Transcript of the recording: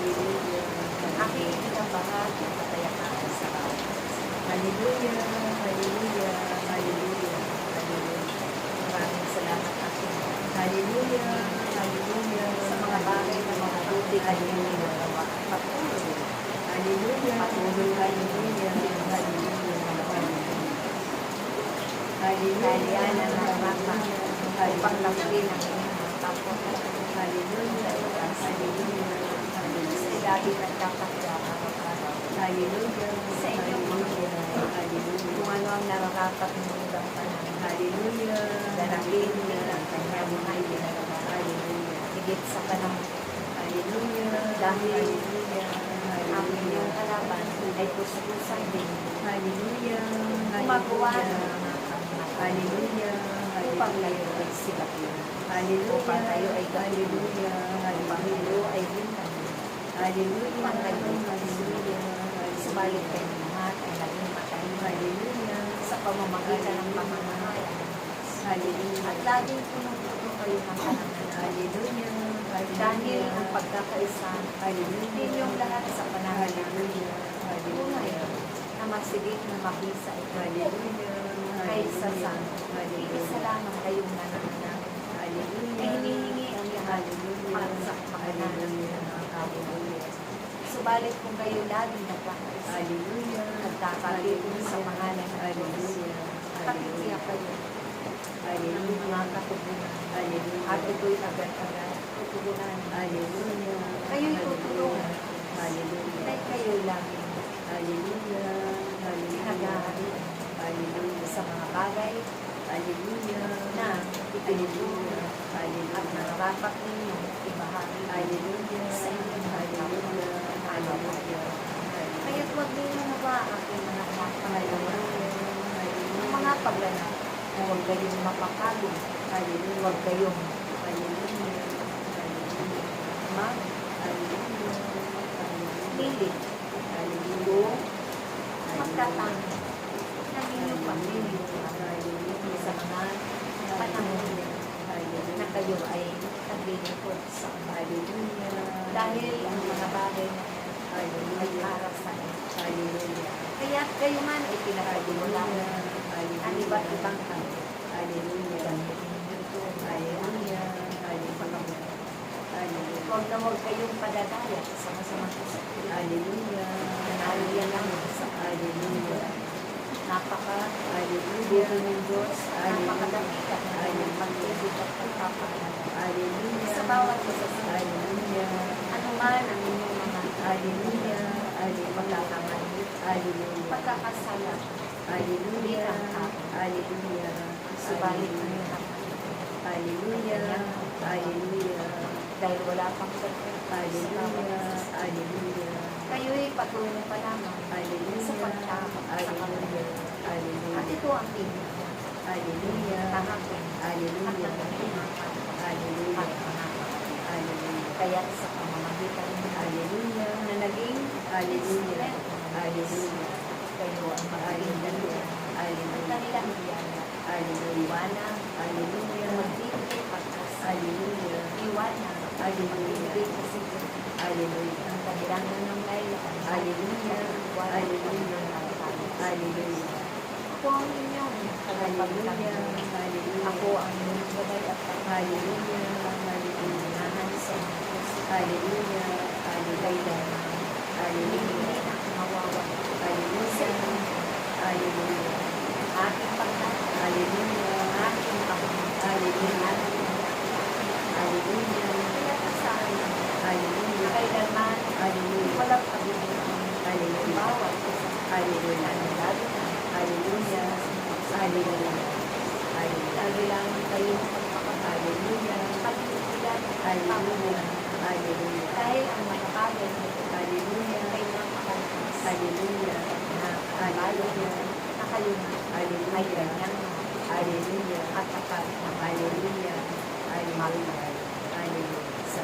Hallelujah. Aking ipinabahat ang kapayapaan sa bawat isa. Hallelujah. Hallelujah. Hallelujah. Hallelujah. Maraming salamat aking Hallelujah. Hallelujah. sa mga bagay na mga mabuti kanyang ginagawa. Patuloy. Hallelujah. Patuloy kayong Hallelujah. Hallelujah. Kaya na naranasan Hallelujah. upang lamuin ang inyong mga kapwa. Hallelujah. Hallelujah. Sa ilabi nagkakasya araw-araw. Hallelujah. Sa inyong mga buhay. Hallelujah. Kung ano ang nararapat ng ulang panahon. Hallelujah. Darapin din ang kanyang mga ginagawa. Hallelujah. Higit sa panahon. Hallelujah. Dahil Hallelujah. ang inyong kalaban ay kusang din. Hallelujah. Gumagawa ng Hallelujah. mga kamatayan. Hallelujah. Upang kayo ay sigatin. Hallelujah. Upang kayo ay gawin. Hallelujah. Upang kayo ay bintang. Hallelujah. Upang kayo ay Hallelujah. subalit kayo lahat ay naging matay. Hallelujah. Sa pamamagitan ng pamamahal. Hallelujah. At laging puno-puno kayo ng kahangalan. Hallelujah. Dahil ang pagkakaisa Hallelujah. ninyong lahat sa panangalan. Hallelujah. Tunay na masigit na mabisa ito. Hallelujah. Kaysa sa Hallelujah. isa lamang kayong nananangin. Hallelujah. Ay hinihingi ang lahat para sa panganalan ng mga kabuhay. Subalit kung kayo laging nagkakaisa, Hallelujah. nagkakalitin sa pangalan ng Diyos, Hallelujah. kapitiyak kayo ng Hallelujah. mga katubunan. Hallelujah. At ito'y agad-agad tutubunan. Hallelujah. Kayo'y tutulungan. Hallelujah. Dahil kayo laging Hallelujah. Hallelujah. nag-aari Hallelujah. sa mga bagay Hallelujah. na itinuturo Hallelujah. at Hallelujah. nararapat ninyong ibahagi Hallelujah. sa inyong mga kapwa. Hallelujah. Kaya't huwag ninyong nawa aking mga anak pangalawa. Hallelujah. Ang mga paglanak na huwag kayong mapapagod. Hallelujah. Huwag kayong Hallelujah. magpilit. Kung magtatanong ng inyong pamilya sa mga panahon na kayo ay naglilingkod sa dahil ang mga bagay na ay para sa inyo. Kaya kayo man ay pinagpagululan ang iba't ibang kami. Huwag na huwag kayong padadaya sa masamang kasakit. Nanalo yan lang sa buhay ng Diyos, napakadakika na kanyang pag-ibig at pagpapakita. Sa bawat kasasakit, ano man ang inyong mga pagkakamali, pagkakasala, bilang tao, subalit inyong dahil wala pang sakit sa bawat kasasakit. Kayo'y patuloy pa lamang sa pagtama sa kapatid. At ito ang tingin ko. Tahakin at nagkakinapan at mga kaya sa pamamagitan na naging instrumento kayo ang magaling dalawa at kanilang biyaya. Iwanan na magbibigay pagkasa. Iwanan na magbibigay kasiguro. Ang kanilang nanangailangan. Iwanan ako ang inyong tagapagtanggol. Ako ang inyong gabay at pagkakanahan sa inyo. Kailan hindi na mawawala sa inyo. Aking pagkakanahan. Aking pagkakanahan. Kaya kasahan kailanman walang pagkakanahan. Bawat isa. Lalo na. Lagi lang kayo pag-iilan at pamumulan. Dahil ang mga bagay na ito ay napakalakas na balo na kayo na ay kanyang at tapat na mahal sa